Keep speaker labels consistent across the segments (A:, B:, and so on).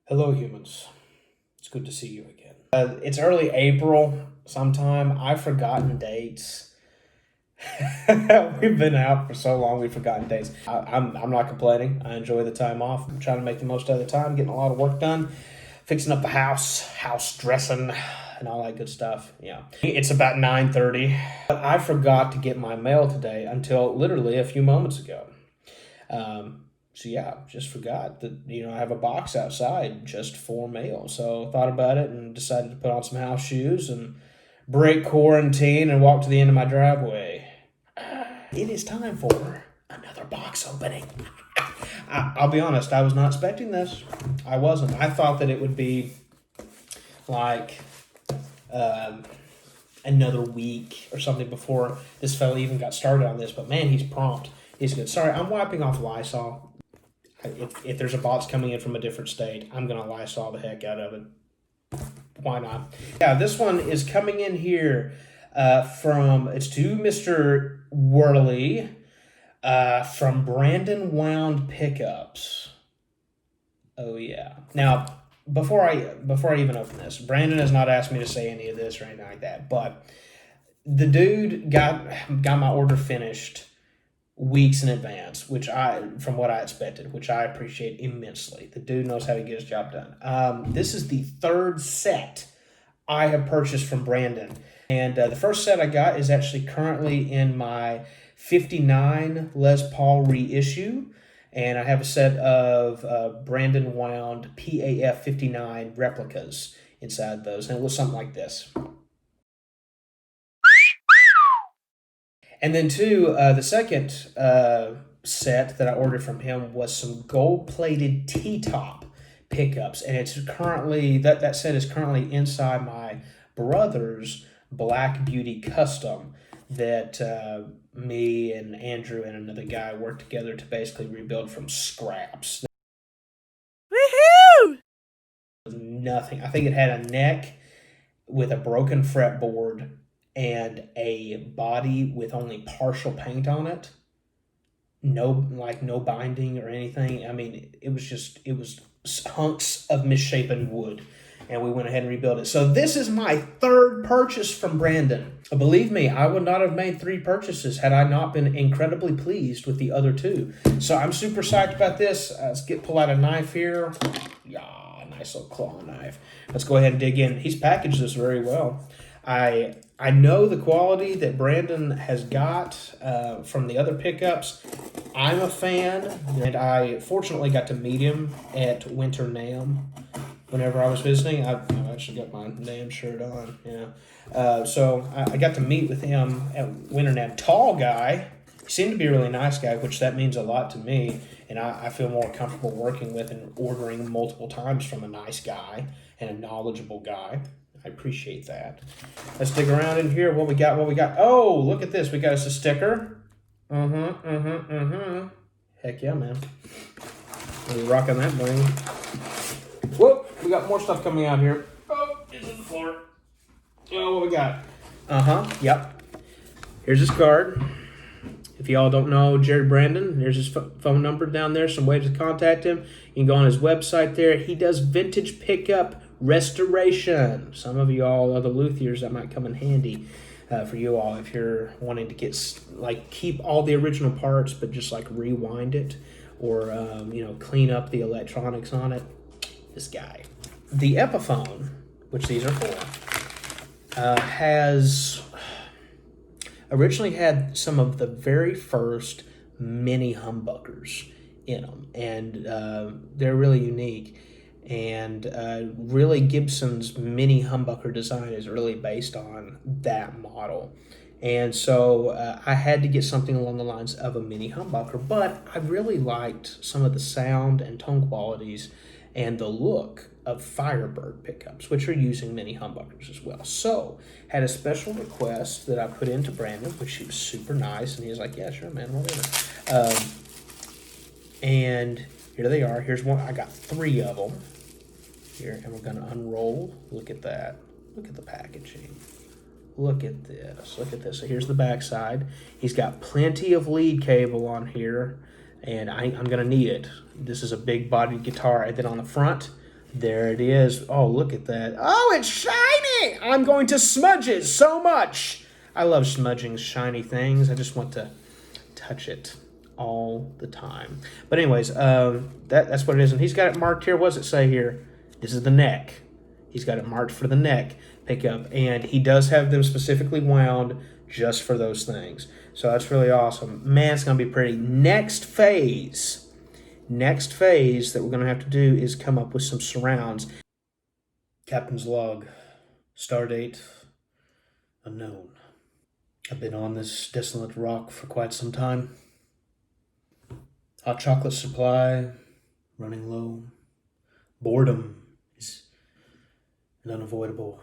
A: Hello, humans. It's good to see you again. It's early April sometime. I've forgotten dates. We've been out for so long, we've forgotten dates. I'm not complaining. I enjoy the time off. I'm trying to make the most of the time, getting a lot of work done, fixing up the house dressing, and all that good stuff. Yeah. It's about 9:30. But I forgot to get my mail today until literally a few moments ago. So yeah, just forgot that, I have a box outside just for mail. So thought about it and decided to put on some house shoes and break quarantine and walk to the end of my driveway. It is time for another box opening. I'll be honest, I was not expecting this. I wasn't. I thought that it would be like another week or something before this fella even got started on this. But man, he's prompt. He's good. Sorry, I'm wiping off Lysol. If there's a box coming in from a different state, I'm going to Lysol the heck out of it. Why not? Yeah, this one is coming in here it's to Mr. Worley from Brandon Wound Pickups. Oh, yeah. Now, before I even open this, Brandon has not asked me to say any of this or anything like that, but the dude got my order finished weeks in advance, from what I expected, which I appreciate immensely. The dude knows how to get his job done. This is the third set I have purchased from Brandon. And the first set I got is actually currently in my 59 Les Paul reissue. And I have a set of Brandon Wound PAF 59 replicas inside those. And it looks something like this. And then the second set that I ordered from him was some gold-plated T-top pickups, and it's currently that set is currently inside my brother's Black Beauty Custom that me and Andrew and another guy worked together to basically rebuild from scraps.
B: Woohoo!
A: Nothing. I think it had a neck with a broken fretboard and a body with only partial paint on it. No binding or anything. I mean, it was hunks of misshapen wood, and we went ahead and rebuilt it. So this is my third purchase from Brandon. Believe me, I would not have made 3 purchases had I not been incredibly pleased with the other 2. So I'm super psyched about this. Let's pull out a knife here. Yeah, nice little claw knife. Let's go ahead and dig in. He's packaged this very well. I know the quality that Brandon has got from the other pickups. I'm a fan, and I fortunately got to meet him at Winter NAMM whenever I was visiting. I've actually got my NAMM shirt on, so I got to meet with him at Winter NAMM. Tall guy. He seemed to be a really nice guy, which that means a lot to me, and I feel more comfortable working with and ordering multiple times from a nice guy and a knowledgeable guy. I appreciate that. Let's dig around in here. What we got? Oh, look at this. We got us a sticker. Heck yeah, man. We're rocking that bling. Whoop, we got more stuff coming out here. Oh, it's on the floor. Oh, what we got? Yep. Here's his card. If y'all don't know Jared Brandon, there's his phone number down there, some ways to contact him. You can go on his website there. He does vintage pickup restoration. Some of you all are the luthiers, that might come in handy for you all if you're wanting to get keep all the original parts but just rewind it or clean up the electronics on it. This guy. The Epiphone, which these are for, has originally had some of the very first mini humbuckers in them, and they're really unique. And really, Gibson's mini humbucker design is really based on that model. And so I had to get something along the lines of a mini humbucker, but I really liked some of the sound and tone qualities and the look of Firebird pickups, which are using mini humbuckers as well. So had a special request that I put into Brandon, which he was super nice, and he was like, yeah, sure, man, whatever. And here they are. Here's one. I got 3 of them here, and we're going to unroll. Look at that. Look at the packaging. Look at this. Look at this. So here's the back side. He's got plenty of lead cable on here, and I'm going to need it. This is a big bodied guitar. And then on the front, There it is. Oh, look at that. Oh, it's shiny! I'm going to smudge it so much. I love smudging shiny things. I just want to touch it all the time. But anyways, that's what it is. And he's got it marked here. What does it say here? This is the neck. He's got it marked for the neck pickup. And he does have them specifically wound just for those things. So that's really awesome. Man, it's going to be pretty. Next phase that we're going to have to do is come up with some surrounds. Captain's log. Stardate unknown. I've been on this desolate rock for quite some time. Hot chocolate supply running low. Boredom is an unavoidable,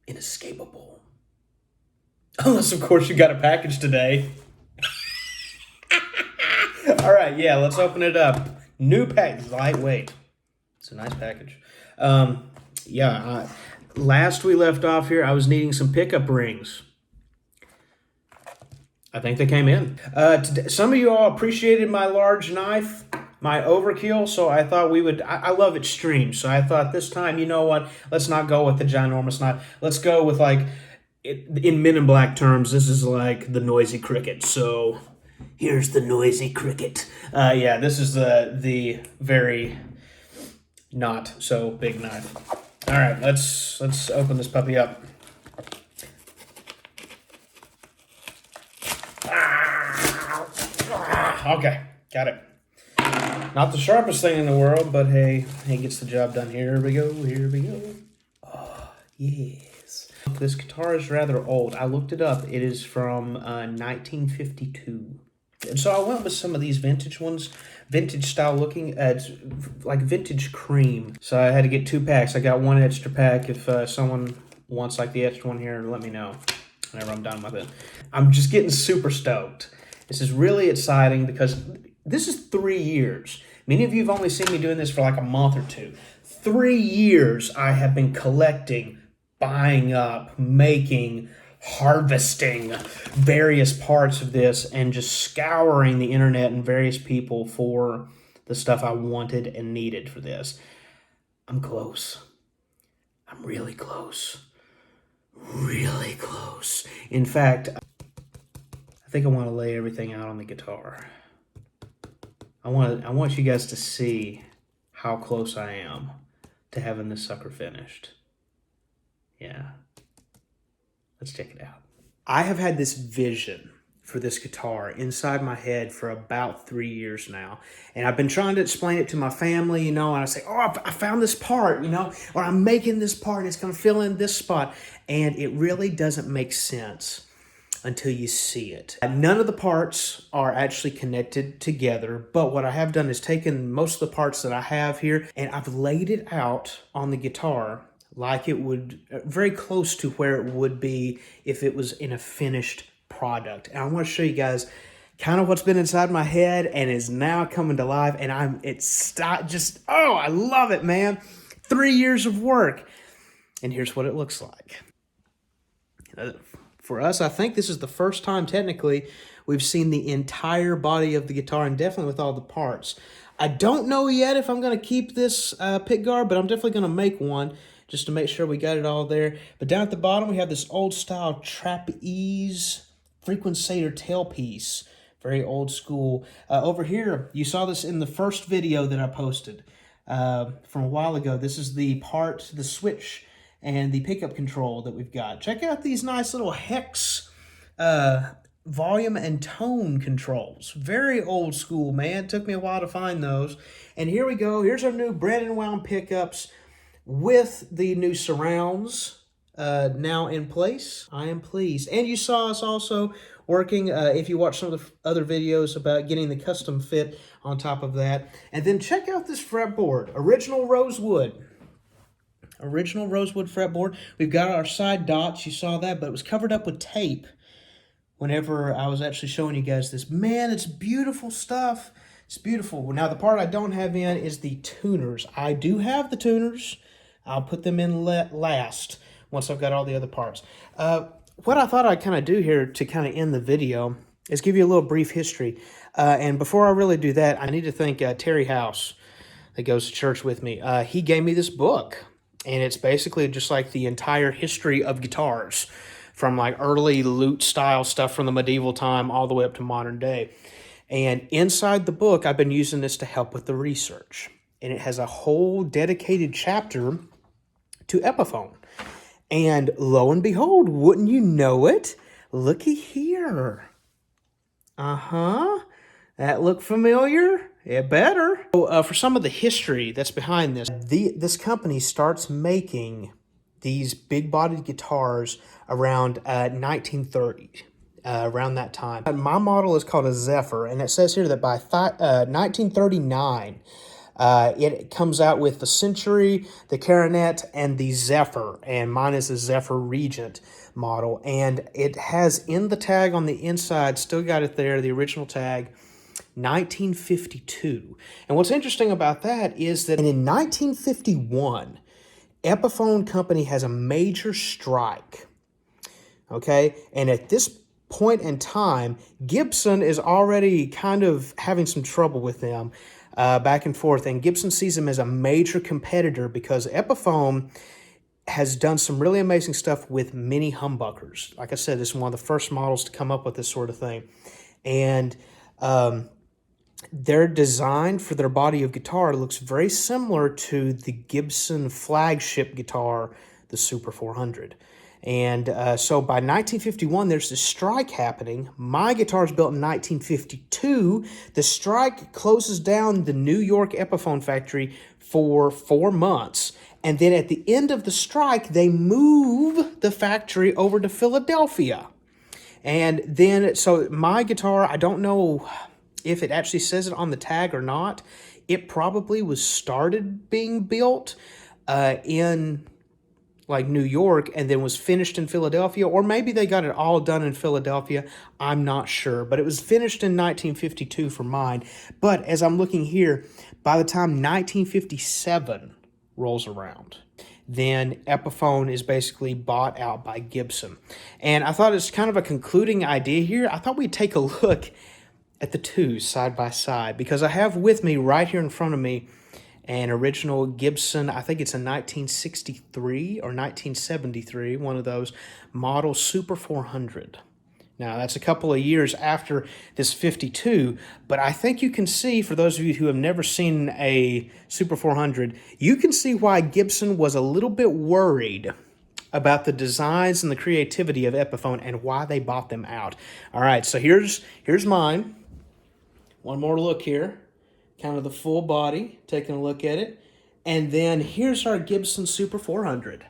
A: inescapable. Unless, of course, you got a package today. All right, yeah, let's open it up. New package, lightweight. It's a nice package. Last we left off here, I was needing some pickup rings. I think they came in. Today, some of you all appreciated my large knife, my overkill, so I thought we would... I love extreme, so I thought this time, you know what? Let's not go with the ginormous knife. Let's go with, like, in Men in Black terms, this is like the noisy cricket, so... Here's the noisy cricket. Yeah, this is the very not so big knife. All right, let's open this puppy up. Okay, got it. Not the sharpest thing in the world, but hey, he gets the job done. Here we go. Oh, yes. This guitar is rather old. I looked it up. It is from 1952. And so I went with some of these vintage ones, vintage style looking, like vintage cream. So I had to get 2 packs. I got 1 extra pack. If someone wants like the extra one here, let me know whenever I'm done with it. I'm just getting super stoked. This is really exciting because this is 3 years. Many of you have only seen me doing this for like a month or 2. 3 years I have been collecting, buying up, making, harvesting various parts of this and just scouring the internet and various people for the stuff I wanted and needed for this. I'm close. I'm really close. Really close. In fact, I think I want to lay everything out on the guitar. I want you guys to see how close I am to having this sucker finished. Yeah. Let's check it out. I have had this vision for this guitar inside my head for about 3 years now. And I've been trying to explain it to my family, and I say, oh, I found this part, or I'm making this part, and it's going to fill in this spot. And it really doesn't make sense until you see it. None of the parts are actually connected together, but what I have done is taken most of the parts that I have here, and I've laid it out on the guitar like it would, very close to where it would be if it was in a finished product. And I want to show you guys kind of what's been inside my head and is now coming to life. And I love it, man. 3 years of work. And here's what it looks like. For us, I think this is the first time technically we've seen the entire body of the guitar, and definitely with all the parts. I don't know yet if I'm going to keep this pick guard, but I'm definitely going to make one just to make sure we got it all there. But down at the bottom, we have this old style trapeze frequencator tailpiece. Very old school. Over here, you saw this in the first video that I posted from a while ago. This is the part, the switch, and the pickup control that we've got. Check out these nice little hex volume and tone controls. Very old school, man. It took me a while to find those. And here we go. Here's our new bred and wound pickups with the new surrounds now in place. I am pleased. And you saw us also working, if you watch some of the other videos, about getting the custom fit on top of that. And then check out this fretboard. Original rosewood fretboard. We've got our side dots. You saw that, but it was covered up with tape whenever I was actually showing you guys this. Man, it's beautiful stuff. It's beautiful. Now, the part I don't have in is the tuners. I do have the tuners. I'll put them in last once I've got all the other parts. What I thought I'd kind of do here to kind of end the video is give you a little brief history. And before I really do that, I need to thank Terry House. that goes to church with me. He gave me this book, and it's basically just like the entire history of guitars, from like early lute style stuff from the medieval time all the way up to modern day. And inside the book, I've been using this to help with the research. And it has a whole dedicated chapter to Epiphone. And lo and behold, wouldn't you know it? Looky here. That look familiar? It better. So, for some of the history that's behind this, this company starts making these big-bodied guitars around 1930, around that time. My model is called a Zephyr, and it says here that by 1939, it comes out with the Century, the Coronet, and the Zephyr, and mine is the Zephyr Regent model, and it has in the tag on the inside, still got it there, the original tag, 1952. And what's interesting about that is that in 1951, Epiphone Company has a major strike, okay? And at this point in time, Gibson is already kind of having some trouble with them back and forth, and Gibson sees them as a major competitor because Epiphone has done some really amazing stuff with mini humbuckers. Like I said, this is one of the first models to come up with this sort of thing. And their design for their body of guitar looks very similar to the Gibson flagship guitar, the Super 400. And so by 1951, there's this strike happening. My guitar is built in 1952. The strike closes down the New York Epiphone factory for 4 months. And then at the end of the strike, they move the factory over to Philadelphia. And then, so my guitar, I don't know if it actually says it on the tag or not. It probably was started being built in like New York and then was finished in Philadelphia, or maybe they got it all done in Philadelphia. I'm not sure, but it was finished in 1952 for mine. But as I'm looking here, by the time 1957 rolls around, then Epiphone is basically bought out by Gibson. And I thought it's kind of a concluding idea here. I thought we'd take a look at the two side by side, because I have with me right here in front of me an original Gibson, I think it's a 1963 or 1973, one of those, model Super 400. Now, that's a couple of years after this 52, but I think you can see, for those of you who have never seen a Super 400, you can see why Gibson was a little bit worried about the designs and the creativity of Epiphone and why they bought them out. All right, so here's mine. One more look here, kind of the full body, taking a look at it. And then here's our Gibson Super 400.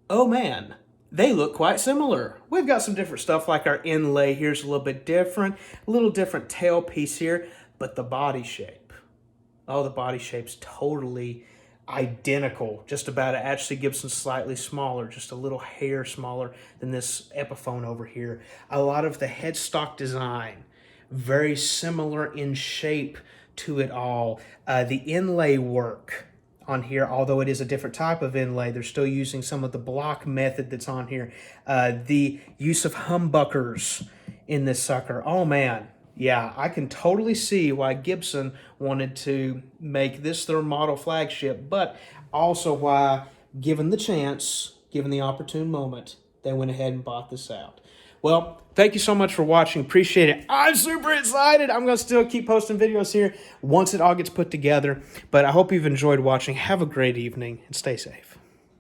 A: Oh man, they look quite similar. We've got some different stuff, like our inlay here's a little bit different, a little different tail piece here, but the body shape. Oh, the body shape's totally identical, just about. Actually, Gibson's slightly smaller, just a little hair smaller than this Epiphone over here. A lot of the headstock design, very similar in shape to it all. The inlay work on here, although it is a different type of inlay, they're still using some of the block method that's on here. The use of humbuckers in this sucker. Oh man, yeah, I can totally see why Gibson wanted to make this their model flagship, but also why, given the chance, given the opportune moment, they went ahead and bought this out. Well, thank you so much for watching. Appreciate it. I'm super excited. I'm going to still keep posting videos here once it all gets put together. But I hope you've enjoyed watching. Have a great evening and stay safe.